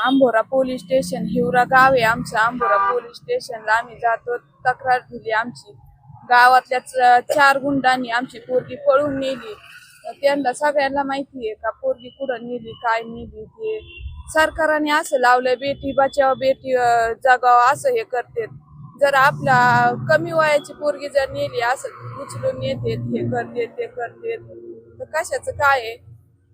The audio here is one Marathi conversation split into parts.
आंबोरा पोलीस स्टेशन हिवरा गाव आहे आमचं. आंबोरा पोलीस स्टेशनला आम्ही जातो, तक्रार दिली आमची. गावातल्या 4 गुंडांनी आमची पोरगी पळून नेली. त्यांना सगळ्यांना माहिती आहे का पोरगी कुठं नेली, काय नेली. ते सरकारने असं लावलंय बेटी बचाव बेटी जगाव असं हे करते. जर आपल्या कमी वयाची पोरगी जर नेली असं उचलून येते, हे करते ते करते, तर कशाचं काय आहे.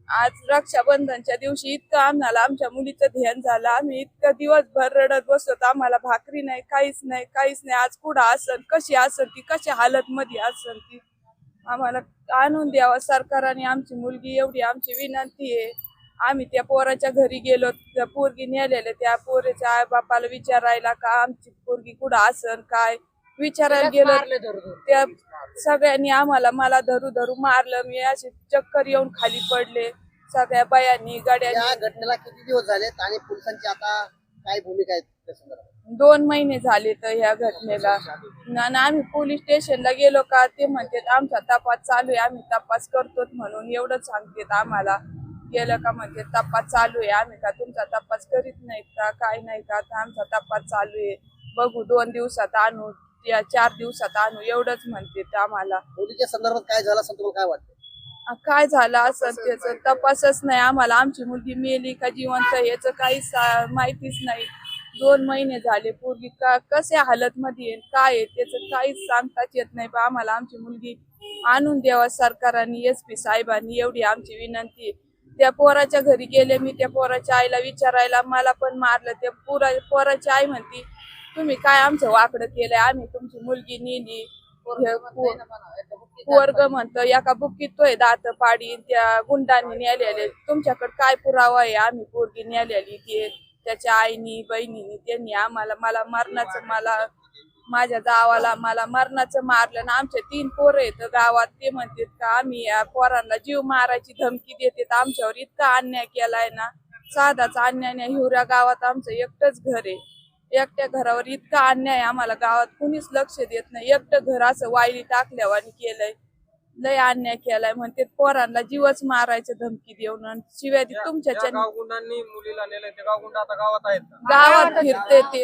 आज रक्षाबंधनच्या दिवशी इतकं आम्हाला आमच्या मुलीचं ध्यान झालं. आम्ही इतकं दिवसभर रडत बसत, आम्हाला भाकरी नाही, काहीच नाही, काहीच नाही. आज कुठं असन, कशी असन ती, कशा हालत मध्ये असन ती, आम्हाला आणून द्यावा सरकारने. आमची मुलगी एवढी आमची विनंती आहे. आम्ही त्या पोराच्या घरी गेलो, त्या पोरगी नेलेल्या त्या पोरीच्या आई बापाला विचारायला का आमची पोरगी कुठं असन काय विचारायला गेलो. त्या सगळ्यांनी मला धरू धरू मारलं. मी असे चक्कर येऊन खाली पडले. सगळ्या बायांनी गाड्यांनी. या घटनेला किती दिवस झालेत आणि पोलिसांची आता काय भूमिका आहे त्या संदर्भात? 2 महिने झाले तर ह्या घटनेला. आणि आम्ही पोलीस स्टेशनला गेलो का ते म्हणतात आमचा तपास चालू आहे, आम्ही तपास करतो म्हणून एवढं सांगतात आम्हाला. गेलं का म्हणते तपास चालू आहे. आम्ही का तुमचा तपास करीत नाहीत का, काय नाही का, आमचा तपास चालू आहे, बघू 2 दिवसात आणू या 4 दिवसात आणू एवढंच म्हणते आम्हाला. मुलीच्या संदर्भात काय झालं असं तुम्हाला काय वाटतं? काय झालं असं त्याचा तपासच नाही आम्हाला. आमची मुलगी मेली का जिवंत याचं काहीच माहितीच नाही. 2 महिने झाले. पोरगी का कशा हालत मध्ये आहे काय आहे त्याचं काहीच सांगताच येत नाही. आम्हाला आमची मुलगी आणून द्यावा सरकारने, SP साहेबांनी एवढी आमची विनंती. त्या पोराच्या घरी गेले मी, त्या पोराच्या आईला विचारायला, मला पण मारलं. त्या पोराची आई म्हणती तुम्ही काय आमचं वाकडं केलंय, आम्ही तुमची मुलगी नेली. वर्ग म्हणतो एका बुक्कीत तोय दात पाडी त्या गुंडांनी नेलेले. तुमच्याकडे काय पुरावा आहे आम्ही पोरगी नेलेली ते. त्याच्या आईनी बहिणीनी त्यांनी आम्हाला माझ्या जावाला मरणाचं मारलं. ना आमचे 3 पोरं आहेत गावात. ते म्हणतात का आम्ही या पोरांना जीव मारायची धमकी देतात. आमच्यावर इतका अन्याय केलाय ना, साधाच अन्याय नाही. हिवऱ्या गावात आमचं एकटंच घर आहे. एकट्या घरावर इतका अन्याय आम्हाला गावात कुणीच लक्ष देत नाही. एकटं घर असं वायली टाकल्यावानी केलंय. लय अन्याय केलाय म्हणते. पोरांना जीवच मारायचं धमकी देऊन शिवाय तुमच्या गावगुंडांनी मुलीला नेलंय ते गावगुंड आता गावात आहेत. गावात फिरते ते.